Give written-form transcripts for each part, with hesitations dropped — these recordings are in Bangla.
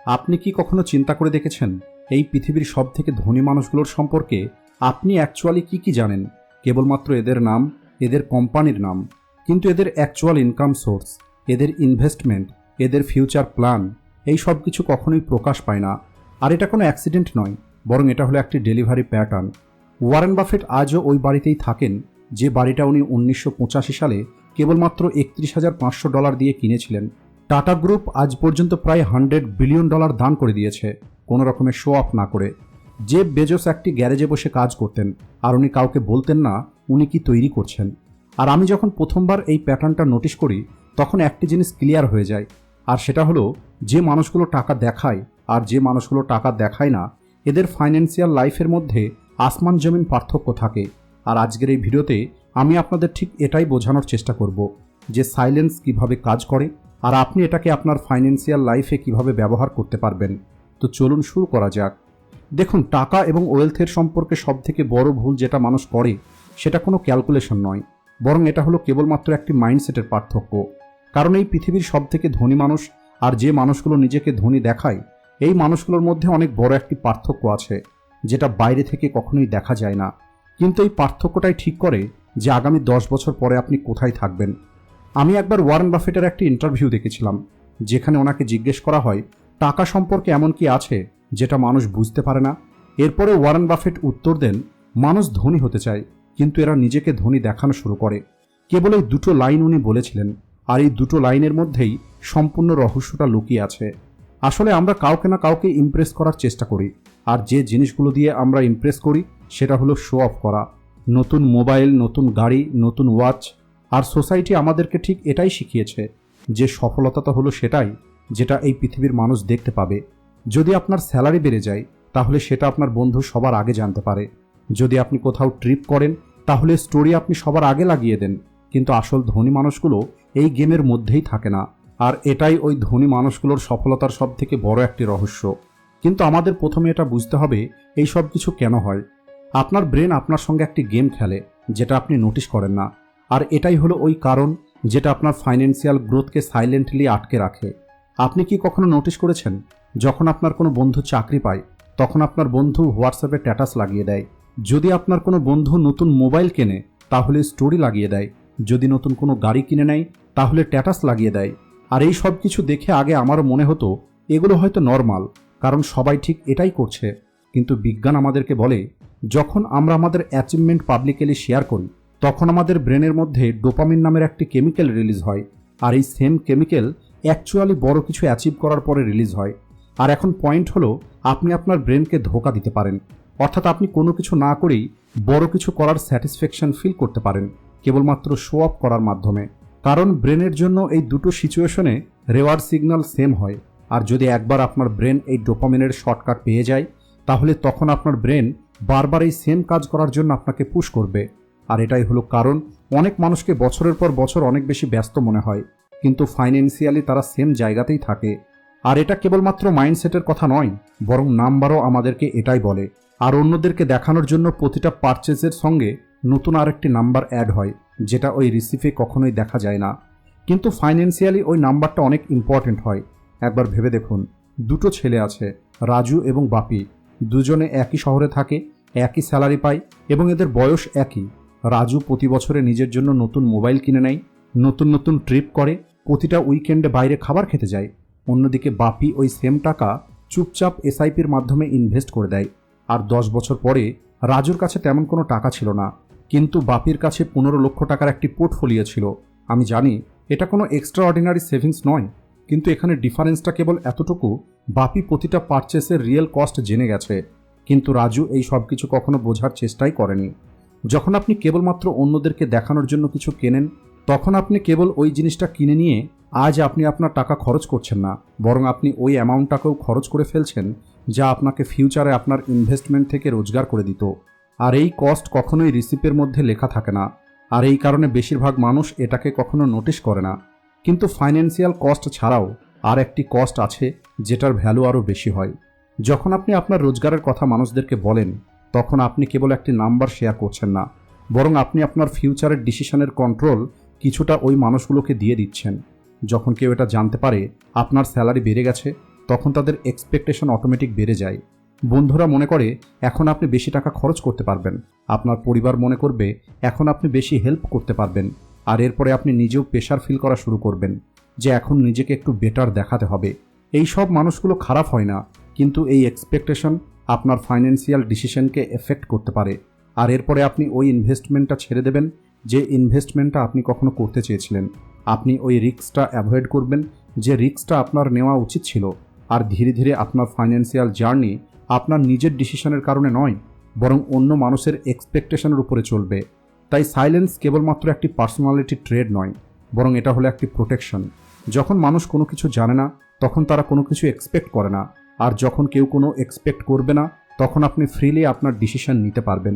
আপনি কি কখনো চিন্তা করে দেখেছেন এই পৃথিবীর সবথেকে ধনী মানুষগুলোর সম্পর্কে আপনি অ্যাকচুয়ালি কি জানেন? কেবলমাত্র এদের নাম, এদের কোম্পানির নাম, কিন্তু এদের অ্যাকচুয়াল ইনকাম সোর্স, এদের ইনভেস্টমেন্ট, এদের ফিউচার প্ল্যান, এই সব কিছু কখনোই প্রকাশ পায় না। আর এটা কোনো অ্যাক্সিডেন্ট নয়, বরং এটা হলো একটি ডেলিভারি প্যাটার্ন। ওয়ারেন বাফেট আজও ওই বাড়িতেই থাকেন যে বাড়িটা উনি 1985 সালে কেবলমাত্র $31,500 দিয়ে কিনেছিলেন। টাটা গ্রুপ আজ পর্যন্ত প্রায় $100 বিলিয়ন দান করে দিয়েছে, কোনো রকমের শো অফ না করে। জেফ বেজোস একটি গ্যারেজে বসে কাজ করতেন, আর উনি কাউকে বলতেন না উনি কি তৈরি করছেন। আর আমি যখন প্রথমবার এই প্যাটার্নটা নোটিশ করি, তখন একটি জিনিস ক্লিয়ার হয়ে যায়, আর সেটা হলো যে মানুষগুলো টাকা দেখায় আর যে মানুষগুলো টাকা দেখায় না, এদের ফাইন্যান্সিয়াল লাইফের মধ্যে আসমান জমিন পার্থক্য থাকে। আর আজকের এই ভিডিওতে আমি আপনাদের ঠিক এটাই বোঝানোর চেষ্টা করব যে সাইলেন্স কিভাবে কাজ করে, আর আপনি এটাকে আপনার ফাইন্যান্সিয়াল লাইফে কিভাবে ব্যবহার করতে পারবেন। তো চলুন শুরু করা যাক। দেখুন, টাকা এবং ওয়েলথের সম্পর্কে সবথেকে বড় ভুল যেটা মানুষ করে, সেটা কোনো ক্যালকুলেশন নয়, বরং এটা হলো কেবলমাত্র একটি মাইন্ডসেটের পার্থক্য। কারণ এই পৃথিবীর সবথেকে ধনী মানুষ আর যে মানুষগুলো নিজেকে ধনী দেখায়, এই মানুষগুলোর মধ্যে অনেক বড় একটি পার্থক্য আছে, যেটা বাইরে থেকে কখনোই দেখা যায় না। কিন্তু এই পার্থক্যটাই ঠিক করে যে আগামী 10 বছর পরে আপনি কোথায় থাকবেন। আমি একবার ওয়ারেন বাফেটের একটি ইন্টারভিউ দেখেছিলাম, যেখানে ওনাকে জিজ্ঞেস করা হয় টাকা সম্পর্কে এমন কি আছে যেটা মানুষ বুঝতে পারে না। এরপরে ওয়ারেন বাফেট উত্তর দেন, মানুষ ধনী হতে চায়, কিন্তু এরা নিজেকে ধনী দেখানো শুরু করে। কেবল এই দুটো লাইন উনি বলেছিলেন, আর এই দুটো লাইনের মধ্যেই সম্পূর্ণ রহস্যটা লুকিয়ে আছে। আসলে আমরা কাউকে না কাউকে ইমপ্রেস করার চেষ্টা করি, আর যে জিনিসগুলো দিয়ে আমরা ইমপ্রেস করি সেটা হলো শো অফ করা। নতুন মোবাইল, নতুন গাড়ি, নতুন ওয়াচ। আর সোসাইটি আমাদেরকে ঠিক এটাই শিখিয়েছে যে সফলতা হলো সেটাই যেটা এই পৃথিবীর মানুষ দেখতে পাবে। যদি আপনার স্যালারি বেড়ে যায়, তাহলে সেটা আপনার বন্ধু সবার আগে জানতে পারে। যদি আপনি কোথাও ট্রিপ করেন, তাহলে স্টোরি আপনি সবার আগে লাগিয়ে দেন। কিন্তু আসল ধনী মানুষগুলো এই গেমের মধ্যেই থাকে না, আর এটাই ওই ধনী মানুষগুলোর সফলতার সবথেকে বড় একটি রহস্য। কিন্তু আমাদের প্রথমে এটা বুঝতে হবে এই সব কিছু কেন হয়। আপনার ব্রেন আপনার সঙ্গে একটি গেম খেলে, যেটা আপনি নোটিশ করেন না। আর এটাই হলো ওই কারণ যেটা আপনার ফাইন্যান্সিয়াল গ্রোথকে সাইলেন্টলি আটকে রাখে। আপনি কি কখনো নোটিশ করেছেন, যখন আপনার কোনো বন্ধু চাকরি পায়, তখন আপনার বন্ধু হোয়াটসঅ্যাপে স্ট্যাটাস লাগিয়ে দেয়। যদি আপনার কোনো বন্ধু নতুন মোবাইল কেনে, তাহলে স্টোরি লাগিয়ে দেয়। যদি নতুন কোনো গাড়ি কিনে নেয়, তাহলে স্ট্যাটাস লাগিয়ে দেয়। আর এই সব কিছু দেখে আগে আমারও মনে হতো এগুলো হয়তো নর্মাল, কারণ সবাই ঠিক এটাই করছে। কিন্তু বিজ্ঞান আমাদেরকে বলে, যখন আমরা আমাদের অ্যাচিভমেন্ট পাবলিকলি শেয়ার করি, তখন আমাদের ব্রেনের মধ্যে ডোপামিন নামের একটি কেমিক্যাল রিলিজ হয়। আর এই সেম কেমিক্যাল অ্যাকচুয়ালি বড় কিছু অ্যাচিভ করার পরে রিলিজ হয়। আর এখন পয়েন্ট হলো, আপনি আপনার ব্রেনকে ধোঁকা দিতে পারেন, অর্থাৎ আপনি কোনো কিছু না করেই বড় কিছু করার স্যাটিসফ্যাকশন ফিল করতে পারেন, কেবলমাত্র শো অফ করার মাধ্যমে। কারণ ব্রেনের জন্য এই দুটো সিচুয়েশনে রেওয়ার্ড সিগন্যাল সেম হয়। আর যদি একবার আপনার ব্রেন এই ডোপামিনের শর্টকাট পেয়ে যায়, তাহলে তখন আপনার ব্রেন বারবার এই সেম কাজ করার জন্য আপনাকে পুশ করবে। আর এটাই হলো কারণ অনেক মানুষকে বছরের পর বছর অনেক বেশি ব্যস্ত মনে হয়, কিন্তু ফাইন্যান্সিয়ালি তারা সেম জায়গাতেই থাকে। আর এটা কেবলমাত্র মাইন্ডসেটের কথা নয়, বরং নাম্বারও আমাদেরকে এটাই বলে। আর অন্যদেরকে দেখানোর জন্য প্রতিটা পারচেজের সঙ্গে নতুন আরেকটি নাম্বার অ্যাড হয়, যেটা ওই রিসিপে কখনোই দেখা যায় না। কিন্তু ফাইন্যান্সিয়ালি ওই নাম্বারটা অনেক ইম্পর্টেন্ট হয়। একবার ভেবে দেখুন, দুটো ছেলে আছে, রাজু এবং বাপি। দুজনে একই শহরে থাকে, একই স্যালারি পায়, এবং এদের বয়স একই। রাজু প্রতি বছরে নিজের জন্য নতুন মোবাইল কিনে নেয়, নতুন নতুন ট্রিপ করে, প্রতিটা উইকেন্ডে বাইরে খাবার খেতে যায়। অন্যদিকে বাপি ওই সেম টাকা চুপচাপ এসআইপির মাধ্যমে ইনভেস্ট করে দেয়। আর 10 বছর পরে রাজুর কাছে তেমন কোনো টাকা ছিল না, কিন্তু বাপির কাছে 15 লক্ষ টাকার একটি পোর্টফোলিও ছিল। আমি জানি এটা কোনো এক্সট্রা অর্ডিনারি সেভিংস নয়, কিন্তু এখানে ডিফারেন্সটা কেবল এতটুকু, বাপি প্রতিটা পারচেসের রিয়েল কস্ট জেনে গেছে, কিন্তু রাজু এই সব কিছু কখনো বোঝার চেষ্টাই করেনি। যখন আপনি কেবলমাত্র অন্যদেরকে দেখানোর জন্য কিছু কেনেন, তখন আপনি কেবল ওই জিনিসটা কিনে নিয়ে আজ আপনি আপনার টাকা খরচ করছেন না, বরং আপনি ওই অ্যামাউন্টটাকেও খরচ করে ফেলছেন, যা আপনাকে ফিউচারে আপনার ইনভেস্টমেন্ট থেকে রোজগার করে দিত। আর এই কস্ট কখনোই রিসিপের মধ্যে লেখা থাকে না, আর এই কারণে বেশিরভাগ মানুষ এটাকে কখনো নোটিশ করে না। কিন্তু ফাইন্যান্সিয়াল কস্ট ছাড়াও আর একটি কস্ট আছে, যেটার ভ্যালু আরও বেশি হয়। যখন আপনি আপনার রোজগারের কথা মানুষদেরকে বলেন, তখন আপনি কেবল একটি নাম্বার শেয়ার করছেন না, বরং আপনি আপনার ফিউচারের ডিসিশনের কন্ট্রোল কিছুটা ওই মানুষগুলোকে দিয়ে দিচ্ছেন। যখন কেউ এটা জানতে পারে আপনার স্যালারি বেড়ে গেছে, তখন তাদের এক্সপেকটেশন অটোমেটিক বেড়ে যায়। বন্ধুরা মনে করে এখন আপনি বেশি টাকা খরচ করতে পারবেন, আপনার পরিবার মনে করবে এখন আপনি বেশি হেল্প করতে পারবেন, আর এরপরে আপনি নিজেও প্রেশার ফিল করা শুরু করবেন যে এখন নিজেকে একটু বেটার দেখাতে হবে। এই সব মানুষগুলো খারাপ হয় না, কিন্তু এই এক্সপেকটেশন আপনার ফাইন্যান্সিয়াল ডিসিশনকে এফেক্ট করতে পারে। আর এরপরে আপনি ওই ইনভেস্টমেন্টটা ছেড়ে দেবেন যে ইনভেস্টমেন্টটা আপনি কখনো করতে চেয়েছিলেন। আপনি ওই রিস্কটা অ্যাভয়েড করবেন যে রিস্কটা আপনার নেওয়া উচিত ছিল। আর ধীরে ধীরে আপনার ফাইন্যান্সিয়াল জার্নি আপনার নিজের ডিসিশনের কারণে নয়, বরং অন্য মানুষের এক্সপেকটেশনের উপরে চলবে। তাই সাইলেন্স কেবলমাত্র একটি পার্সোনালিটি ট্রেড নয়, বরং এটা হলো একটি প্রোটেকশন। যখন মানুষ কোনো কিছু জানে না তখন তারা কোনো কিছু এক্সপেক্ট করে না, আর যখন কেউ কোনো এক্সপেক্ট করবে না তখন আপনি ফ্রিলি আপনার ডিসিশন নিতে পারবেন।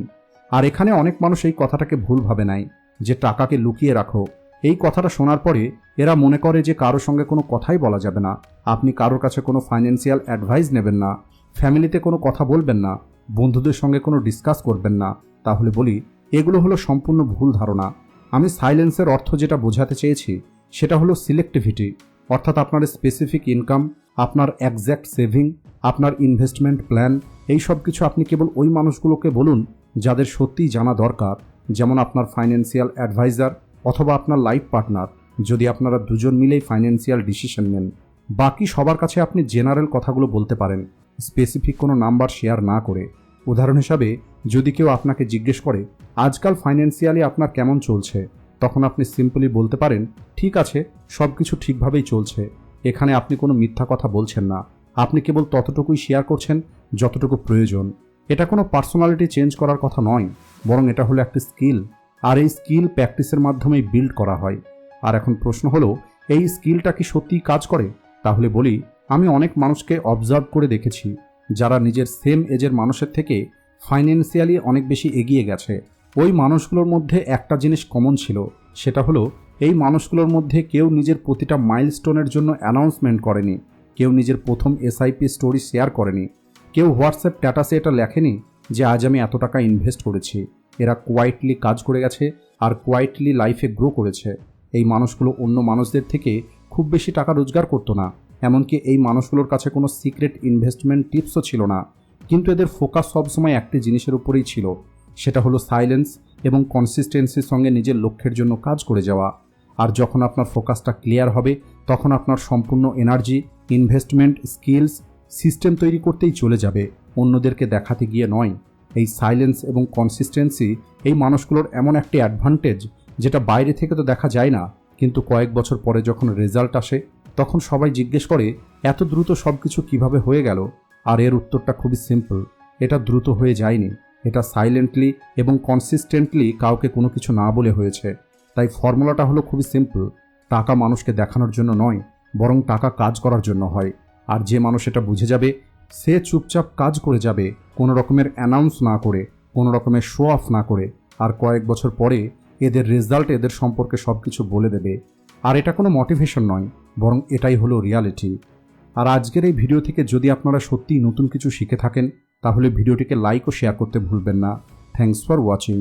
আর এখানে অনেক মানুষ এই কথাটাকে ভুলভাবে নেয় যে টাকাকে লুকিয়ে রাখো। এই কথাটা শোনার পরে এরা মনে করে যে কারোর সঙ্গে কোনো কথাই বলা যাবে না, আপনি কারোর কাছে কোনো ফাইন্যান্সিয়াল অ্যাডভাইস নেবেন না, ফ্যামিলিতে কোনো কথা বলবেন না, বন্ধুদের সঙ্গে কোনো ডিসকাস করবেন না। তাহলে বলি, এগুলো হলো সম্পূর্ণ ভুল ধারণা। আমি সাইলেন্সের অর্থ যেটা বোঝাতে চেয়েছি সেটা হলো সিলেক্টিভিটি, অর্থাৎ আপনার স্পেসিফিক ইনকাম, আপনার একজ্যাক্ট সেভিং, আপনার ইনভেস্টমেন্ট প্ল্যান, এই সব কিছু আপনি কেবল ওই মানুষগুলোকে বলুন যাদের সত্যিই জানা দরকার, যেমন আপনার ফাইন্যান্সিয়াল অ্যাডভাইজার অথবা আপনার লাইফ পার্টনার, যদি আপনারা দুজন মিলেই ফাইন্যান্সিয়াল ডিসিশন নেন। বাকি সবার কাছে আপনি জেনারেল কথাগুলো বলতে পারেন, স্পেসিফিক কোনো নাম্বার শেয়ার না করে। উদাহরণ হিসাবে যদি কেউ আপনাকে জিজ্ঞেস করে আজকাল ফাইন্যান্সিয়ালি আপনার কেমন চলছে, তখন আপনি সিম্পলি বলতে পারেন ঠিক আছে, সব কিছু ঠিকভাবেই চলছে। এখানে আপনি কোনো মিথ্যা কথা বলছেন না, আপনি কেবল ততটুকুই শেয়ার করছেন যতটুকু প্রয়োজন। এটা কোনো পার্সোনালিটি চেঞ্জ করার কথা নয়, বরং এটা হলো একটি স্কিল, আর এই স্কিল প্র্যাকটিসের মাধ্যমেই বিল্ড করা হয়। আর এখন প্রশ্ন হলো, এই স্কিলটা কি সত্যিই কাজ করে? তাহলে বলি, আমি অনেক মানুষকে অবজার্ভ করে দেখেছি যারা নিজের সেম এজের মানুষের থেকে ফাইন্যান্সিয়ালি অনেক বেশি এগিয়ে গেছে। ওই মানুষগুলোর মধ্যে একটা জিনিস কমন ছিল, সেটা হলো এই মানুষগুলোর মধ্যে কেউ নিজের প্রতিটা মাইলস্টোনের জন্য অ্যানাউন্সমেন্ট করেনি, কেউ নিজের প্রথম এসআইপি স্টোরি শেয়ার করেনি, কেউ হোয়াটসঅ্যাপ স্ট্যাটাসে এটা লেখেনি যে আজ আমি এত টাকা ইনভেস্ট করেছি। এরা কোয়াইটলি কাজ করে গেছে আর কোয়াইটলি লাইফে গ্রো করেছে। এই মানুষগুলো অন্য মানুষদের থেকে খুব বেশি টাকা রোজগার করতো না, এমনকি এই মানুষগুলোর কাছে কোনো সিক্রেট ইনভেস্টমেন্ট টিপসও ছিল না, কিন্তু এদের ফোকাস সবসময় একটি জিনিসের উপরেই ছিল, সেটা হলো সাইলেন্স এবং কনসিস্টেন্সির সঙ্গে নিজের লক্ষ্যের জন্য কাজ করে যাওয়া। আর যখন আপনার ফোকাসটা ক্লিয়ার হবে তখন আপনার সম্পূর্ণ এনার্জি, ইনভেস্টমেন্ট, স্কিলস, সিস্টেম তৈরি করতেই চলে যাবে, অন্যদেরকে দেখাতে গিয়ে নয়। এই সাইলেন্স এবং কনসিস্টেন্সি এই মানুষগুলোর এমন একটি অ্যাডভান্টেজ যেটা বাইরে থেকে তো দেখা যায় না, কিন্তু কয়েক বছর পরে যখন রেজাল্ট আসে তখন সবাই জিজ্ঞেস করে এত দ্রুত সব কিছু কীভাবে হয়ে গেল। আর এর উত্তরটা খুবই সিম্পল, এটা দ্রুত হয়ে যায়নি, এটা সাইলেন্টলি এবং কনসিস্টেন্টলি কাউকে কোনো কিছু না বলে হয়েছে। তাই ফর্মুলাটা হলো খুবই সিম্পল, টাকা মানুষকে দেখানোর জন্য নয়, বরং টাকা কাজ করার জন্য হয়। আর যে মানুষ এটা বুঝে যাবে সে চুপচাপ কাজ করে যাবে, কোনো রকমের অ্যানাউন্স না করে, কোনো রকমের শো অফ না করে, আর কয়েক বছর পরে এদের রেজাল্ট এদের সম্পর্কে সব কিছু বলে দেবে। আর এটা কোনো মোটিভেশন নয়, বরং এটাই হলো রিয়ালিটি। আর আজকের এই ভিডিও থেকে যদি আপনারা সত্যিই নতুন কিছু শিখে থাকেন তাহলে ভিডিওটিকে লাইক ও শেয়ার করতে ভুলবেন না। Thanks for watching.